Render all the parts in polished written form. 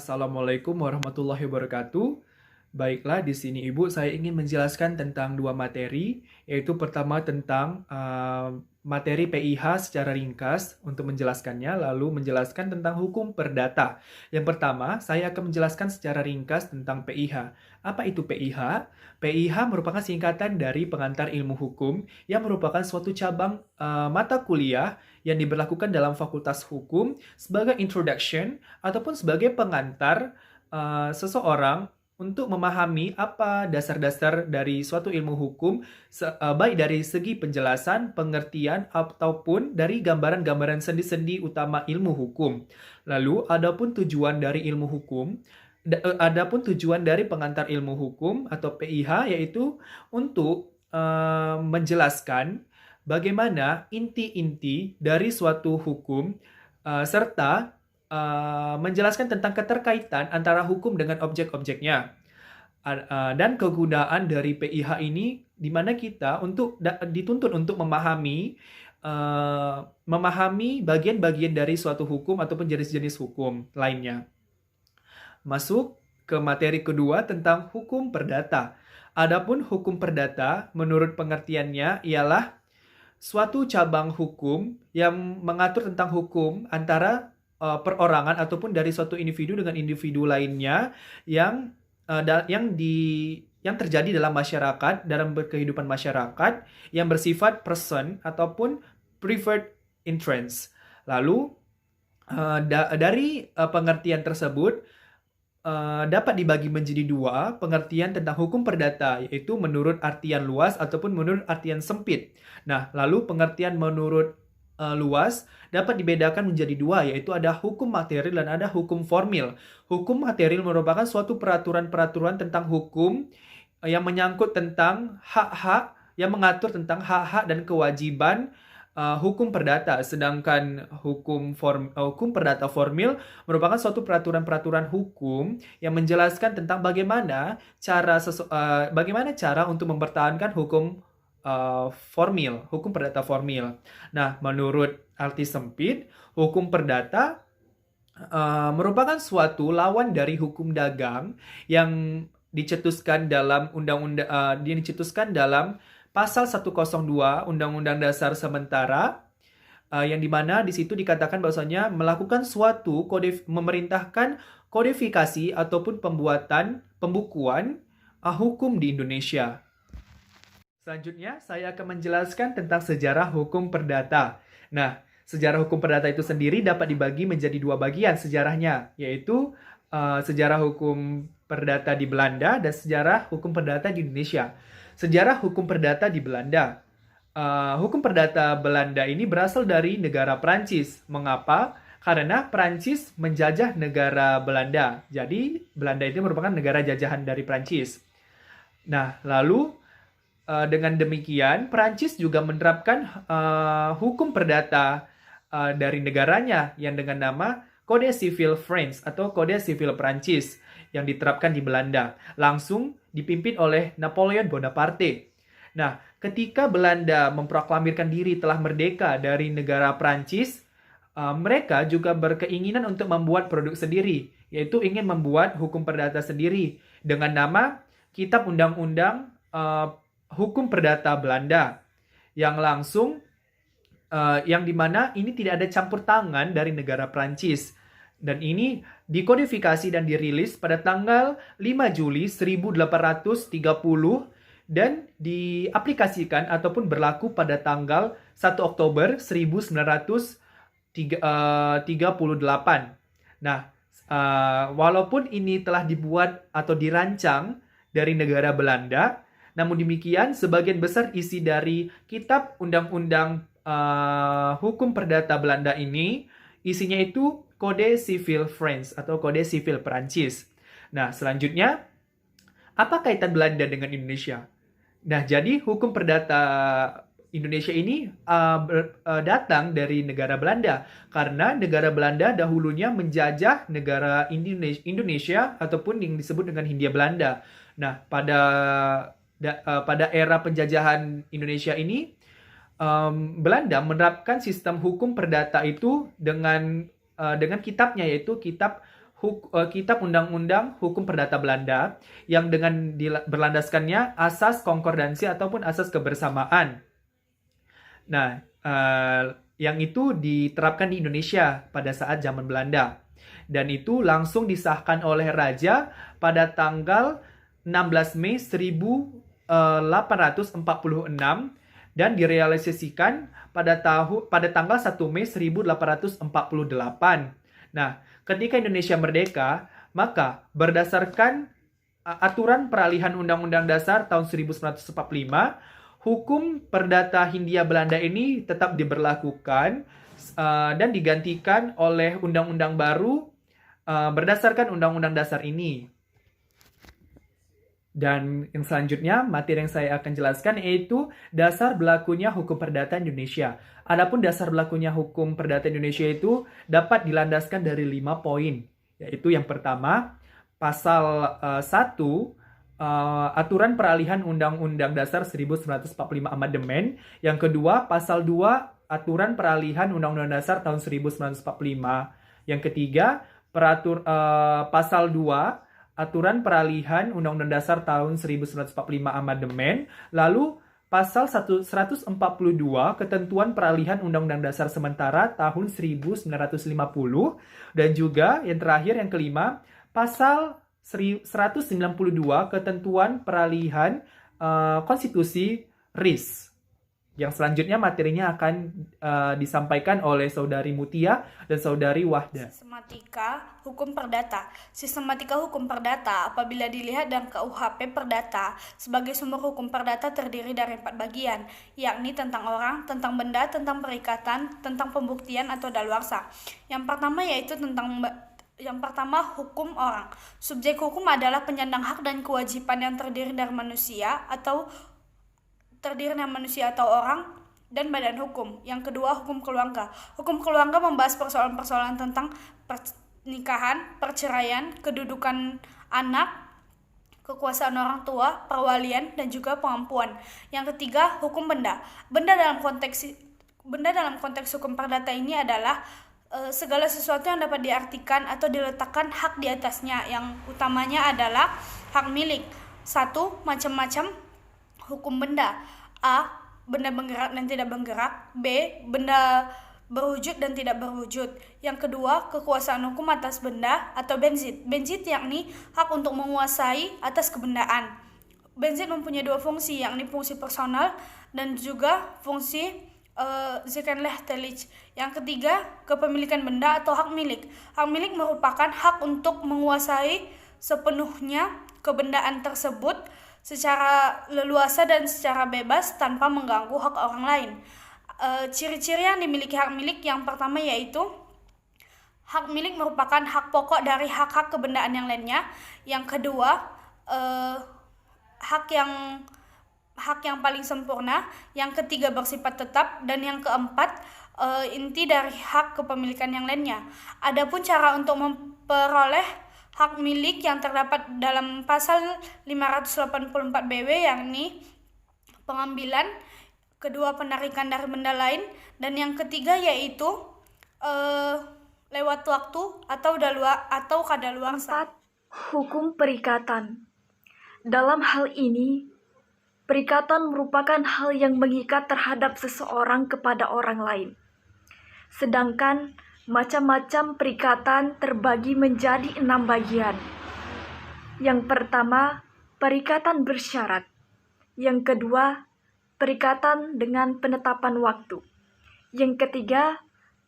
Assalamualaikum warahmatullahi wabarakatuh. Baiklah, di sini Ibu saya ingin menjelaskan tentang dua materi, yaitu pertama tentang materi PIH secara ringkas untuk menjelaskannya, lalu menjelaskan tentang hukum perdata. Yang pertama, saya akan menjelaskan secara ringkas tentang PIH. Apa itu PIH? PIH merupakan singkatan dari pengantar ilmu hukum yang merupakan suatu cabang mata kuliah yang diberlakukan dalam Fakultas Hukum sebagai introduction ataupun sebagai pengantar seseorang untuk memahami apa dasar-dasar dari suatu ilmu hukum, baik dari segi penjelasan, pengertian, ataupun dari gambaran-gambaran sendi-sendi utama ilmu hukum. Lalu, adapun tujuan dari ilmu hukum, adapun tujuan dari pengantar ilmu hukum atau PIH yaitu untuk menjelaskan bagaimana inti-inti dari suatu hukum serta menjelaskan tentang keterkaitan antara hukum dengan objek-objeknya. Dan kegunaan dari PIH ini di mana kita dituntut untuk memahami bagian-bagian dari suatu hukum ataupun jenis-jenis hukum lainnya. Masuk ke materi kedua tentang hukum perdata. Adapun hukum perdata menurut pengertiannya ialah suatu cabang hukum yang mengatur tentang hukum antara perorangan ataupun dari suatu individu dengan individu lainnya yang terjadi dalam masyarakat, dalam kehidupan masyarakat yang bersifat person ataupun preferred interest. Lalu dari pengertian tersebut dapat dibagi menjadi dua pengertian tentang hukum perdata, yaitu menurut artian luas ataupun menurut artian sempit. Nah, lalu pengertian menurut luas dapat dibedakan menjadi dua, yaitu ada hukum material dan ada hukum formil. Hukum material merupakan suatu peraturan-peraturan tentang hukum yang menyangkut tentang hak-hak, yang mengatur tentang hak-hak dan kewajiban hukum perdata. Sedangkan hukum perdata formil merupakan suatu peraturan-peraturan hukum yang menjelaskan tentang bagaimana cara untuk mempertahankan hukum hukum perdata formil. Nah, menurut arti sempit, hukum perdata merupakan suatu lawan dari hukum dagang yang dicetuskan dalam dicetuskan dalam pasal 102 Undang-Undang Dasar sementara, yang dimana di situ dikatakan bahwasanya melakukan suatu memerintahkan kodifikasi ataupun pembukuan hukum di Indonesia. Selanjutnya, saya akan menjelaskan tentang sejarah hukum perdata. Nah, sejarah hukum perdata itu sendiri dapat dibagi menjadi dua bagian sejarahnya, yaitu sejarah hukum perdata di Belanda dan sejarah hukum perdata di Indonesia. Sejarah hukum perdata di Belanda. Hukum perdata Belanda ini berasal dari negara Prancis. Mengapa? Karena Prancis menjajah negara Belanda. Jadi, Belanda itu merupakan negara jajahan dari Prancis. Nah, lalu dengan demikian, Prancis juga menerapkan hukum perdata dari negaranya yang dengan nama Kode Sivil France atau Kode Sivil Prancis yang diterapkan di Belanda, langsung dipimpin oleh Napoleon Bonaparte. Nah, ketika Belanda memproklamirkan diri telah merdeka dari negara Prancis, mereka juga berkeinginan untuk membuat produk sendiri, yaitu ingin membuat hukum perdata sendiri dengan nama Kitab Undang-Undang Hukum Perdata Belanda yang dimana ini tidak ada campur tangan dari negara Prancis, dan ini dikodifikasi dan dirilis pada tanggal 5 Juli 1830 dan diaplikasikan ataupun berlaku pada tanggal 1 Oktober 1938. Nah, walaupun ini telah dibuat atau dirancang dari negara Belanda, namun demikian, sebagian besar isi dari Kitab Undang-Undang Hukum Perdata Belanda ini, isinya itu Kode Sivil France atau Kode Sivil Prancis. Nah, selanjutnya, apa kaitan Belanda dengan Indonesia? Nah, jadi hukum perdata Indonesia ini datang dari negara Belanda, karena negara Belanda dahulunya menjajah negara Indonesia ataupun yang disebut dengan Hindia Belanda. Nah, pada era penjajahan Indonesia ini, Belanda menerapkan sistem hukum perdata itu dengan kitabnya, yaitu Kitab Kitab Undang-Undang Hukum Perdata Belanda yang dengan berlandaskannya asas konkordansi ataupun asas kebersamaan. Nah, yang itu diterapkan di Indonesia pada saat zaman Belanda. Dan itu langsung disahkan oleh Raja pada tanggal 16 Mei 1846 dan direalisasikan pada tanggal 1 Mei 1848. Nah, ketika Indonesia merdeka, maka berdasarkan aturan peralihan Undang-Undang Dasar tahun 1945, hukum perdata Hindia Belanda ini tetap diberlakukan dan digantikan oleh undang-undang baru berdasarkan Undang-Undang Dasar ini. Dan yang selanjutnya, materi yang saya akan jelaskan yaitu dasar berlakunya hukum perdata Indonesia. Adapun dasar berlakunya hukum perdata Indonesia itu dapat dilandaskan dari 5 poin. Yaitu yang pertama, pasal 1, aturan peralihan Undang-Undang Dasar 1945 Amandemen. Yang kedua, pasal 2, aturan peralihan Undang-Undang Dasar tahun 1945. Yang ketiga, pasal 2, aturan peralihan Undang-Undang Dasar tahun 1945 Amandemen, lalu pasal 142 ketentuan peralihan Undang-Undang Dasar sementara tahun 1950, dan juga yang terakhir yang kelima, pasal 192 ketentuan peralihan konstitusi RIS. Yang selanjutnya materinya akan disampaikan oleh Saudari Mutia dan Saudari Wahda. Sistematika Hukum Perdata. Sistematika hukum perdata apabila dilihat dalam KUHP Perdata sebagai sumber hukum perdata terdiri dari 4 bagian, yakni tentang orang, tentang benda, tentang perikatan, tentang pembuktian atau daluarsa. Yang pertama, hukum orang. Subjek hukum adalah penyandang hak dan kewajiban yang terdiri dari manusia atau orang dan badan hukum. Yang kedua, hukum keluarga. Hukum keluarga membahas persoalan-persoalan tentang pernikahan, perceraian, kedudukan anak, kekuasaan orang tua, perwalian, dan juga pengampuan. Yang ketiga, hukum benda. Benda dalam konteks hukum perdata ini adalah segala sesuatu yang dapat diartikan atau diletakkan hak di atasnya, yang utamanya adalah hak milik. 1. Macam-macam hukum benda. A. Benda bergerak dan tidak bergerak. B. Benda berwujud dan tidak berwujud. Yang kedua, kekuasaan hukum atas benda atau benzit. Benzit yakni hak untuk menguasai atas kebendaan. Benzit mempunyai 2 fungsi, yakni fungsi personal dan juga fungsi Zekenrechtlich. Yang ketiga, kepemilikan benda atau hak milik. Hak milik merupakan hak untuk menguasai sepenuhnya kebendaan tersebut secara leluasa dan secara bebas tanpa mengganggu hak orang lain. Ciri-ciri yang dimiliki hak milik yang pertama yaitu hak milik merupakan hak pokok dari hak-hak kebendaan yang lainnya. Yang kedua, hak yang paling sempurna. Yang ketiga, bersifat tetap. Dan yang keempat, inti dari hak kepemilikan yang lainnya. Adapun cara untuk memperoleh hak milik yang terdapat dalam pasal 584 BW, yakni pengambilan, kedua penarikan dari benda lain, dan yang ketiga yaitu lewat waktu atau kadaluarsa. 4. Hukum perikatan. Dalam hal ini, perikatan merupakan hal yang mengikat terhadap seseorang kepada orang lain. Sedangkan macam-macam perikatan terbagi menjadi 6 bagian. Yang pertama, perikatan bersyarat. Yang kedua, perikatan dengan penetapan waktu. Yang ketiga,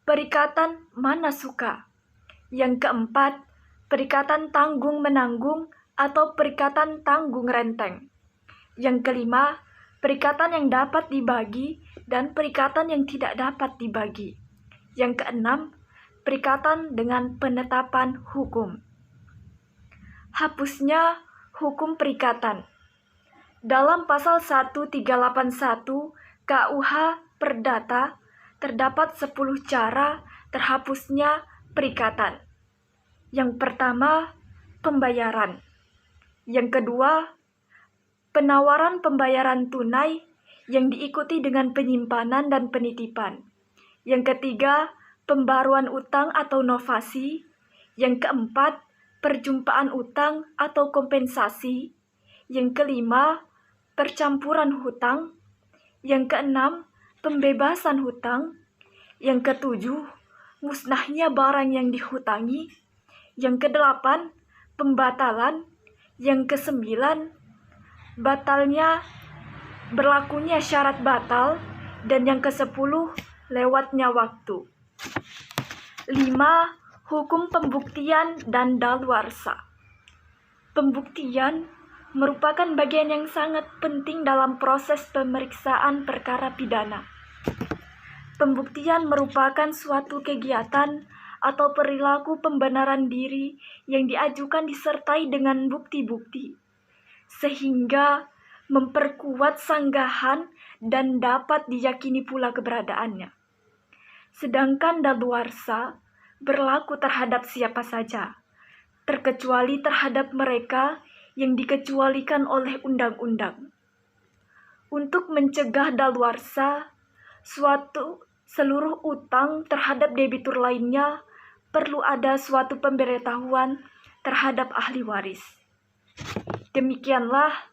perikatan mana suka. Yang keempat, perikatan tanggung-menanggung atau perikatan tanggung-renteng. Yang kelima, perikatan yang dapat dibagi dan perikatan yang tidak dapat dibagi. Yang keenam, perikatan dengan penetapan hukum. Hapusnya hukum perikatan. Dalam pasal 1381 KUH Perdata terdapat 10 cara terhapusnya perikatan. Yang pertama, pembayaran. Yang kedua, penawaran pembayaran tunai yang diikuti dengan penyimpanan dan penitipan. Yang ketiga, pembaruan utang atau novasi. Yang keempat, perjumpaan utang atau kompensasi. Yang kelima, percampuran hutang. Yang keenam, pembebasan hutang. Yang ketujuh, musnahnya barang yang dihutangi. Yang kedelapan, pembatalan. Yang kesembilan, berlakunya syarat batal. Dan yang kesepuluh, lewatnya waktu. 5. Hukum pembuktian dan daluarsa. Pembuktian merupakan bagian yang sangat penting dalam proses pemeriksaan perkara pidana. Pembuktian merupakan suatu kegiatan atau perilaku pembenaran diri yang diajukan disertai dengan bukti-bukti, sehingga memperkuat sanggahan dan dapat diyakini pula keberadaannya. Sedangkan daluarsa berlaku terhadap siapa saja, terkecuali terhadap mereka yang dikecualikan oleh undang-undang. Untuk mencegah daluarsa, seluruh utang terhadap debitur lainnya perlu ada suatu pemberitahuan terhadap ahli waris. Demikianlah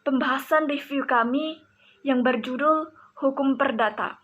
pembahasan review kami yang berjudul Hukum Perdata.